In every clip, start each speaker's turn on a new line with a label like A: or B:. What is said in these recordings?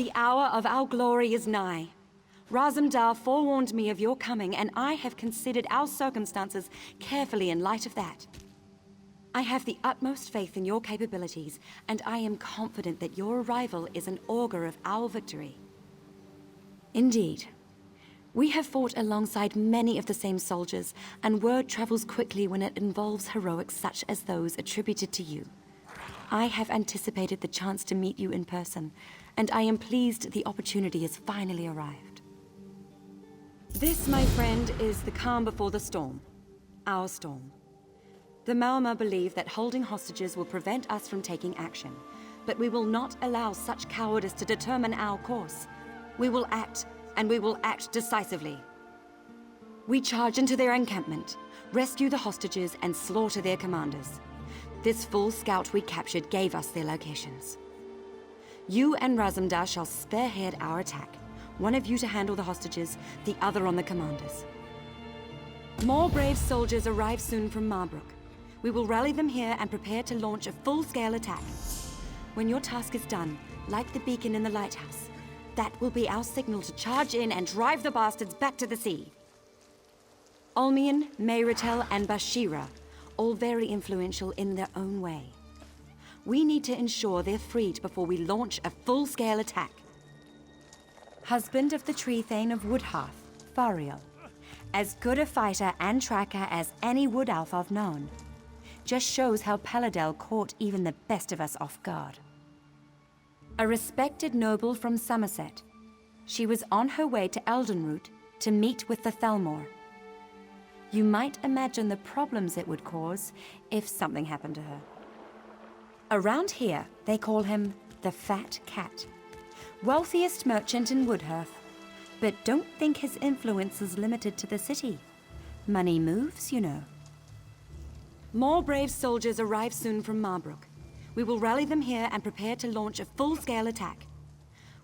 A: The hour of our glory is nigh. Razum-dar forewarned me of your coming, and I have considered our circumstances carefully in light of that. I have the utmost faith in your capabilities, and I am confident that your arrival is an augur of our victory. Indeed. We have fought alongside many of the same soldiers, and word travels quickly when it involves heroics such as those attributed to you. I have anticipated the chance to meet you in person, and I am pleased the opportunity has finally arrived. This, my friend, is the calm before the storm. Our storm. The Maoma believe that holding hostages will prevent us from taking action, but we will not allow such cowardice to determine our course. We will act, and we will act decisively. We charge into their encampment, rescue the hostages, and slaughter their commanders. This full scout we captured gave us their locations. You and Razum-dar shall spearhead our attack. One of you to handle the hostages, the other on the commanders. More brave soldiers arrive soon from Marbrook. We will rally them here and prepare to launch a full-scale attack. When your task is done, like the beacon in the lighthouse, that will be our signal to charge in and drive the bastards back to the sea. Ulmian, Mayritel, and Bashira, all very influential in their own way. We need to ensure they're freed before we launch a full-scale attack. Husband of the Tree Thane of Woodhearth, Fariel. As good a fighter and tracker as any Wood Elf I've known. Just shows how Paladel caught even the best of us off guard. A respected noble from Somerset. She was on her way to Eldenroot to meet with the Thelmore. You might imagine the problems it would cause if something happened to her. Around here, they call him the Fat Cat. Wealthiest merchant in Woodhearth. But don't think his influence is limited to the city. Money moves, you know. More brave soldiers arrive soon from Marbrook. We will rally them here and prepare to launch a full-scale attack.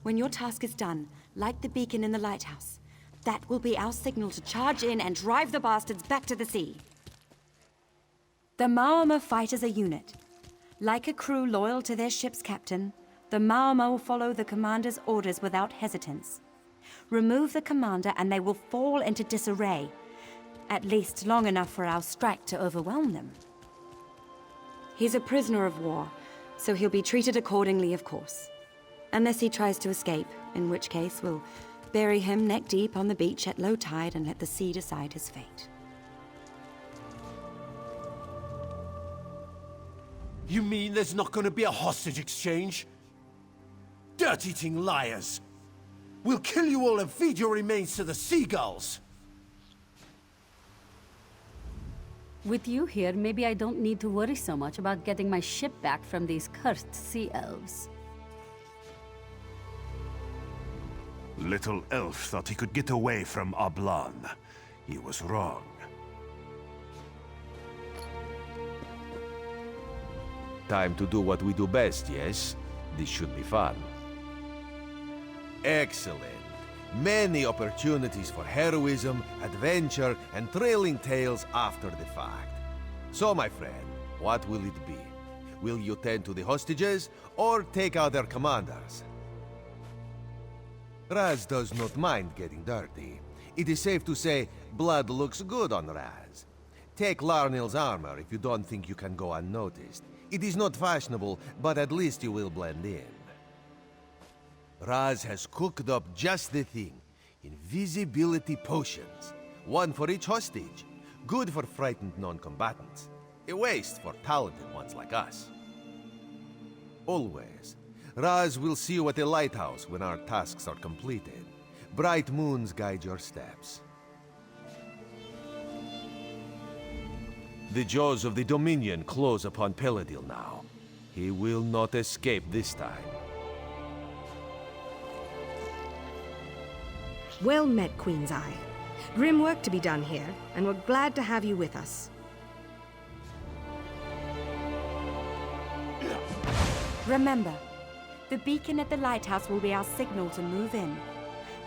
A: When your task is done, like the beacon in the lighthouse, that will be our signal to charge in and drive the bastards back to the sea. The Maoma fight as a unit. Like a crew loyal to their ship's captain, the Maoma will follow the commander's orders without hesitance. Remove the commander and they will fall into disarray, at least long enough for our strike to overwhelm them. He's a prisoner of war, so he'll be treated accordingly, of course. Unless he tries to escape, in which case we'll bury him neck deep on the beach at low tide and let the sea decide his fate.
B: You mean there's not going to be a hostage exchange? Dirt-eating liars! We'll kill you all and feed your remains to the seagulls!
C: With you here, maybe I don't need to worry so much about getting my ship back from these cursed sea elves.
D: Little elf thought he could get away from Ablan. He was wrong.
E: Time to do what we do best, yes? This should be fun. Excellent. Many opportunities for heroism, adventure, and thrilling tales after the fact. So, my friend, what will it be? Will you tend to the hostages, or take out their commanders? Raz does not mind getting dirty. It is safe to say, blood looks good on Raz. Take Larnill's armor if you don't think you can go unnoticed. It is not fashionable, but at least you will blend in. Raz has cooked up just the thing. Invisibility potions. One for each hostage. Good for frightened non-combatants. A waste for talented ones like us. Always. Raz will see you at the lighthouse when our tasks are completed. Bright moons guide your steps. The jaws of the Dominion close upon Peladil now. He will not escape this time.
F: Well met, Queen's Eye. Grim work to be done here, and we're glad to have you with us.
A: Remember, the beacon at the lighthouse will be our signal to move in.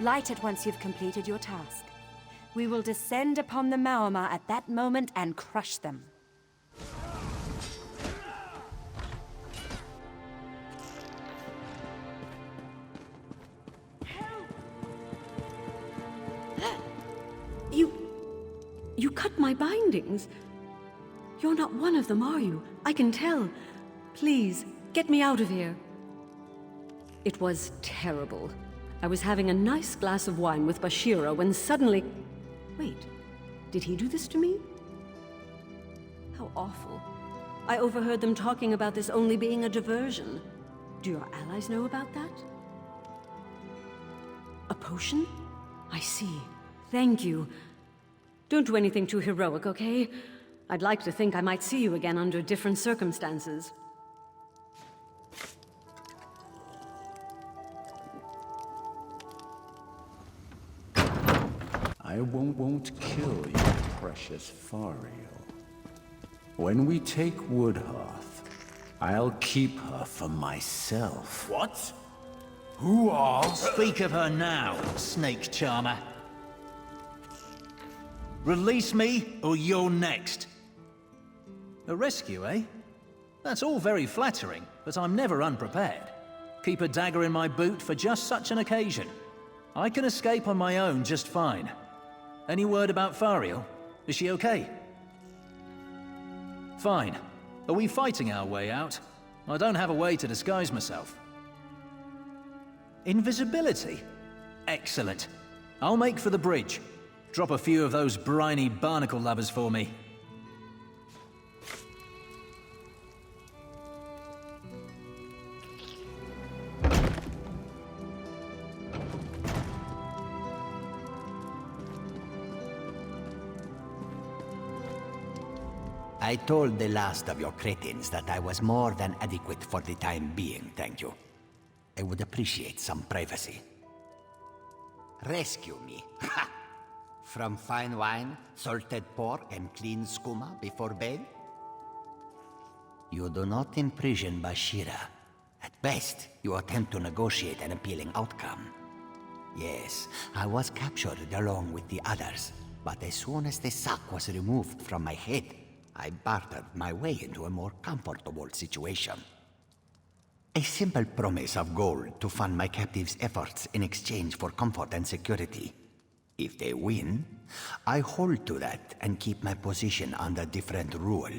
A: Light it once you've completed your task. We will descend upon the Maoma at that moment and crush them.
C: You cut my bindings. You're not one of them, are you? I can tell. Please, get me out of here. It was terrible. I was having a nice glass of wine with Bashira when suddenly... Wait, did he do this to me? How awful. I overheard them talking about this only being a diversion. Do your allies know about that? A potion? I see. Thank you. Don't do anything too heroic, okay? I'd like to think I might see you again under different circumstances.
G: I won't kill you, precious Fariel. When we take Woodhearth, I'll keep her for myself.
H: What?
B: Who are...
H: Speak of her now, snake charmer. Release me, or you're next. A rescue, eh? That's all very flattering, but I'm never unprepared. Keep a dagger in my boot for just such an occasion. I can escape on my own just fine. Any word about Fariel? Is she okay? Fine. Are we fighting our way out? I don't have a way to disguise myself. Invisibility? Excellent. I'll make for the bridge. Drop a few of those briny barnacle lovers for me.
I: I told the last of your cretins that I was more than adequate for the time being, thank you. I would appreciate some privacy. Rescue me. Ha! From fine wine, salted pork, and clean skooma before bed? You do not imprison Bashira. At best, you attempt to negotiate an appealing outcome. Yes, I was captured along with the others, but as soon as the sack was removed from my head, I bartered my way into a more comfortable situation. A simple promise of gold to fund my captives' efforts in exchange for comfort and security. If they win, I hold to that and keep my position under different rule.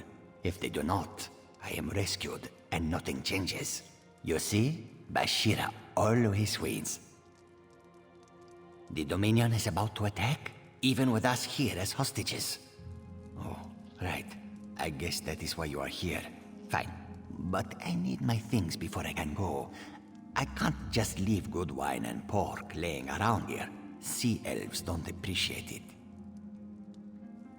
I: If they do not, I am rescued and nothing changes. You see, Bashira always wins. The Dominion is about to attack, even with us here as hostages. Oh, right. I guess that is why you are here. Fine. But I need my things before I can go. I can't just leave good wine and pork laying around here. Sea elves don't appreciate it.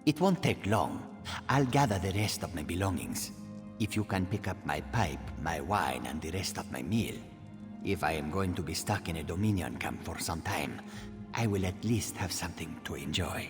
I: It won't take long. I'll gather the rest of my belongings. If you can pick up my pipe, my wine, and the rest of my meal. If I am going to be stuck in a Dominion camp for some time, I will at least have something to enjoy.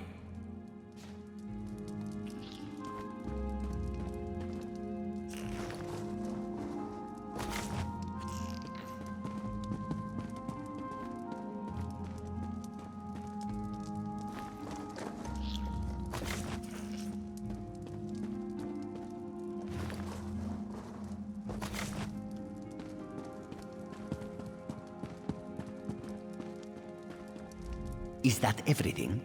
I: Is that everything?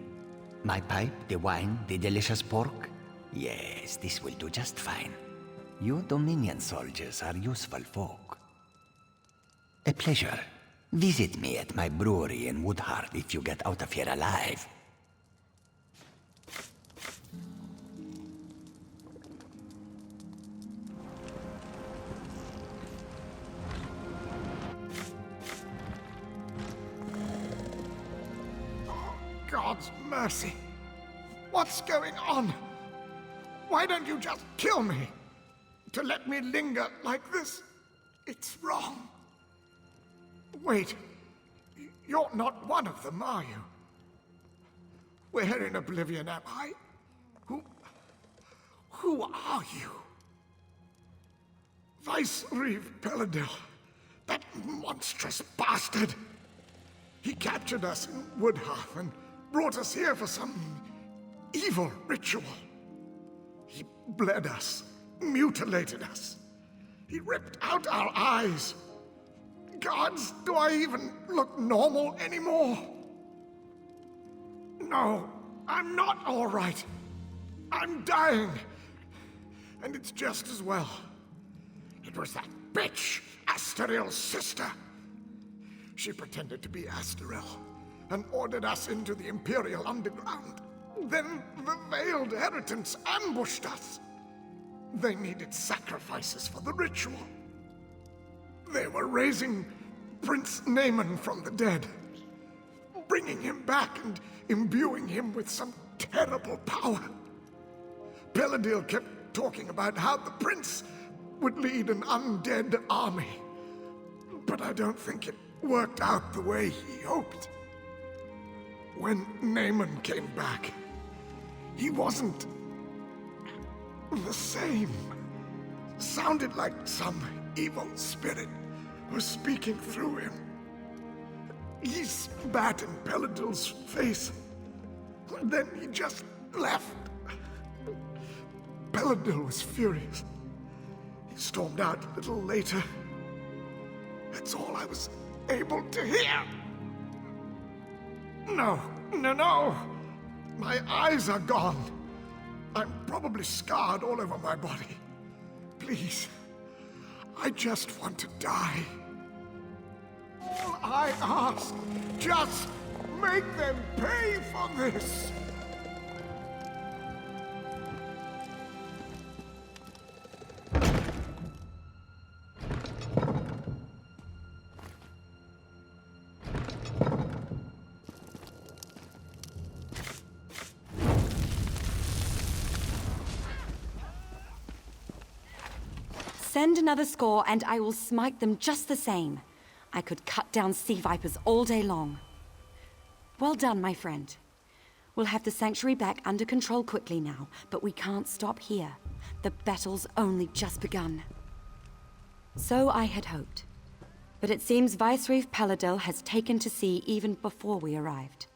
I: My pipe, the wine, the delicious pork? Yes, this will do just fine. You Dominion soldiers are useful folk. A pleasure. Visit me at my brewery in Woodheart if you get out of here alive.
J: God's mercy. What's going on? Why don't you just kill me? To let me linger like this, it's wrong. Wait, you're not one of them, are you? Where in oblivion am I? Who are you? Vice Reeve Peladil, that monstrous bastard. He captured us in Woodhearth and brought us here for some evil ritual. He bled us, mutilated us. He ripped out our eyes. Gods, do I even look normal anymore? No, I'm not all right. I'm dying. And it's just as well. It was that bitch, Asteril's sister. She pretended to be Asteril and ordered us into the Imperial Underground. Then the Veiled Heritants ambushed us. They needed sacrifices for the ritual. They were raising Prince Naaman from the dead, bringing him back and imbuing him with some terrible power. Peladil kept talking about how the prince would lead an undead army, but I don't think it worked out the way he hoped. When Naaman came back, he wasn't the same. Sounded like some evil spirit was speaking through him. He spat in Peladil's face, then he just left. Peladil was furious. He stormed out a little later. That's all I was able to hear. No. My eyes are gone. I'm probably scarred all over my body. Please, I just want to die. All I ask, just make them pay for this.
A: Send another score and I will smite them just the same. I could cut down sea vipers all day long. Well done, my friend. We'll have the sanctuary back under control quickly now, but we can't stop here. The battle's only just begun. So I had hoped. But it seems Viceroy Peladil has taken to sea even before we arrived.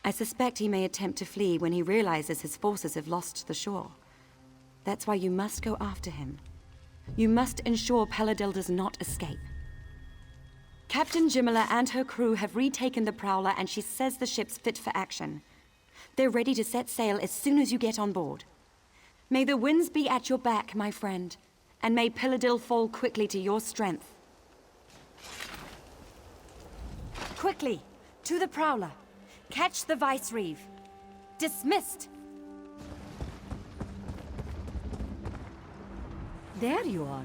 A: I suspect he may attempt to flee when he realizes his forces have lost the shore. That's why you must go after him. You must ensure Peladil does not escape. Captain Jimala and her crew have retaken the Prowler and she says the ship's fit for action. They're ready to set sail as soon as you get on board. May the winds be at your back, my friend, and may Peladil fall quickly to your strength. Quickly, to the Prowler. Catch the Vice Reeve. Dismissed!
C: There you are.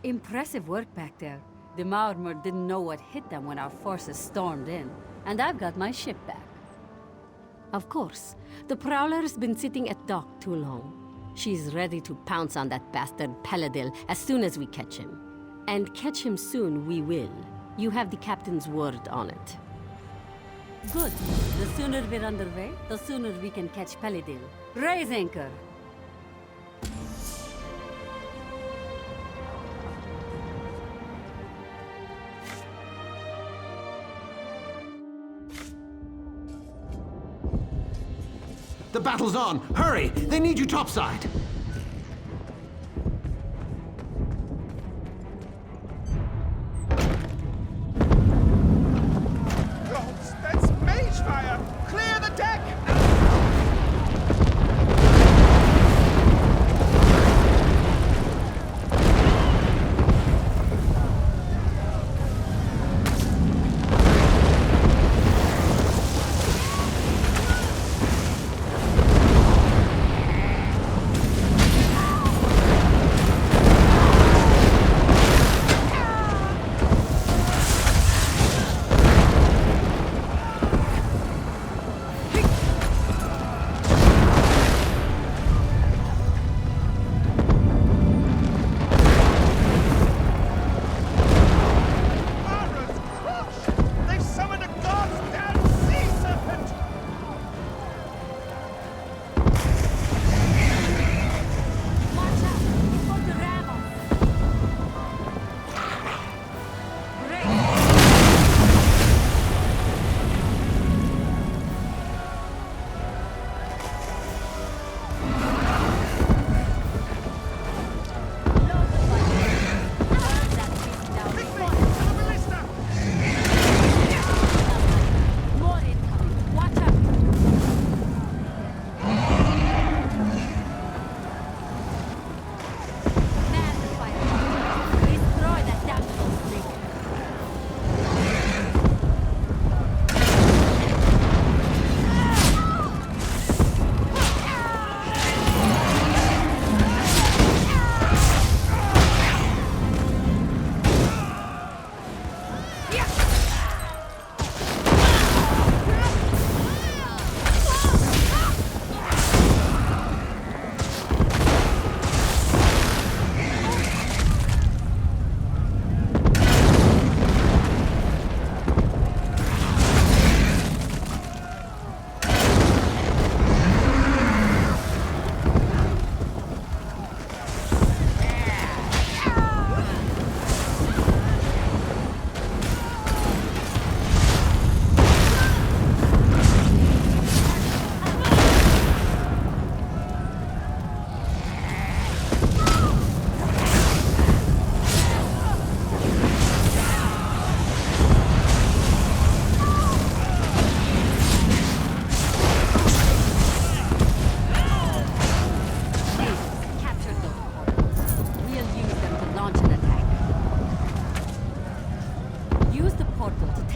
C: Impressive work back there. The Maormer didn't know what hit them when our forces stormed in, and I've got my ship back. Of course, the Prowler's been sitting at dock too long. She's ready to pounce on that bastard Peladil as soon as we catch him. And catch him soon we will. You have the captain's word on it. Good. The sooner we're underway, the sooner we can catch Peladil. Raise anchor!
B: The battle's on! Hurry! They need you topside!
K: Gods, that's mage fire! Clear the deck!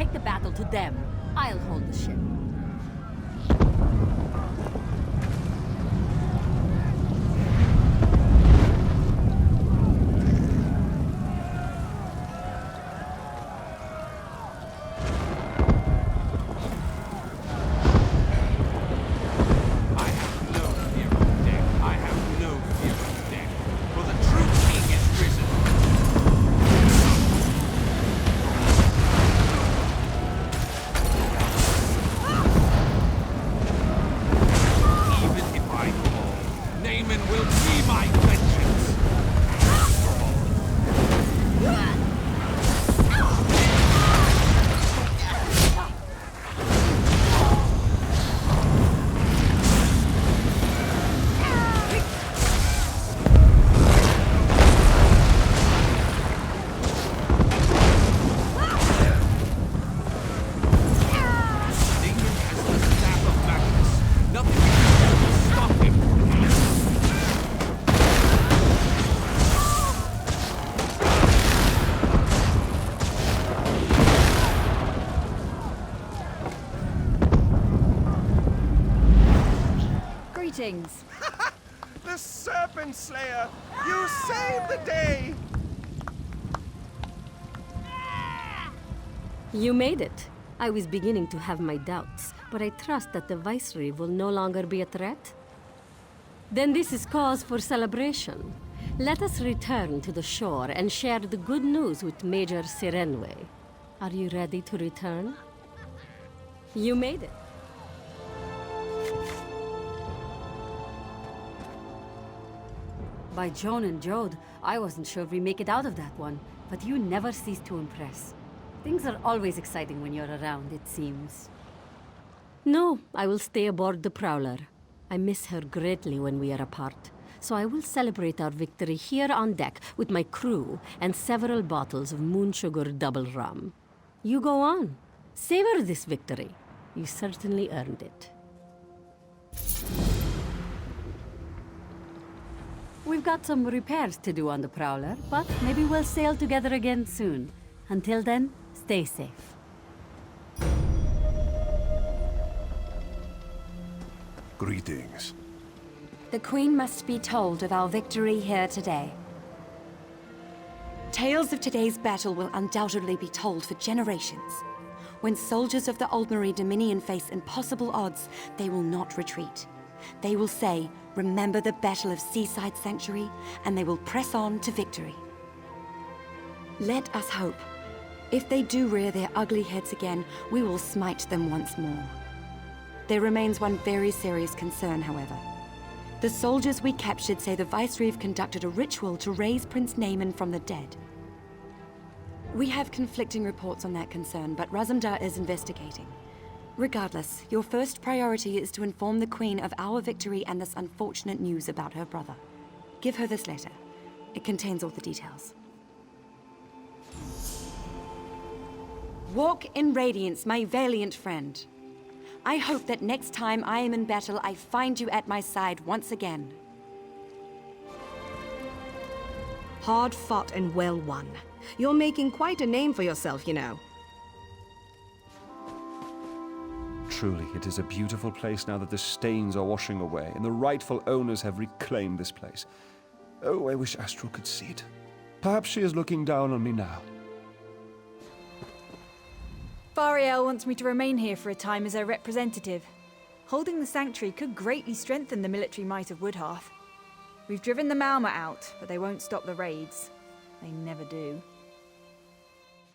C: take the battle to them. I'll hold the ship.
L: Greetings.
K: The Serpent Slayer! You saved the day!
C: You made it. I was beginning to have my doubts, but I trust that the Viceroy will no longer be a threat. Then this is cause for celebration. Let us return to the shore and share the good news with Major Sirenwe. Are you ready to return? You made it. By Joan and Jode, I wasn't sure if we make it out of that one, but you never cease to impress. Things are always exciting when you're around, it seems. No, I will stay aboard the Prowler. I miss her greatly when we are apart, so I will celebrate our victory here on deck with my crew and several bottles of moon sugar double rum. You go on. Savor this victory. You certainly earned it. We've got some repairs to do on the Prowler, but maybe we'll sail together again soon. Until then, stay safe.
D: Greetings.
A: The Queen must be told of our victory here today. Tales of today's battle will undoubtedly be told for generations. When soldiers of the Aldmeri Dominion face impossible odds, they will not retreat. They will say, "Remember the Battle of Seaside Sanctuary," and they will press on to victory. Let us hope. If they do rear their ugly heads again, we will smite them once more. There remains one very serious concern, however. The soldiers we captured say the Viceroy conducted a ritual to raise Prince Naaman from the dead. We have conflicting reports on that concern, but Razum-dar is investigating. Regardless, your first priority is to inform the Queen of our victory and this unfortunate news about her brother. Give her this letter. It contains all the details. Walk in radiance, my valiant friend. I hope that next time I am in battle, I find you at my side once again.
F: Hard fought and well won. You're making quite a name for yourself, you know.
M: Truly, it is a beautiful place now that the stains are washing away, and the rightful owners have reclaimed this place. Oh, I wish Astral could see it. Perhaps she is looking down on me now.
L: Fariel wants me to remain here for a time as her representative. Holding the sanctuary could greatly strengthen the military might of Woodhearth. We've driven the Malma out, but they won't stop the raids. They never do.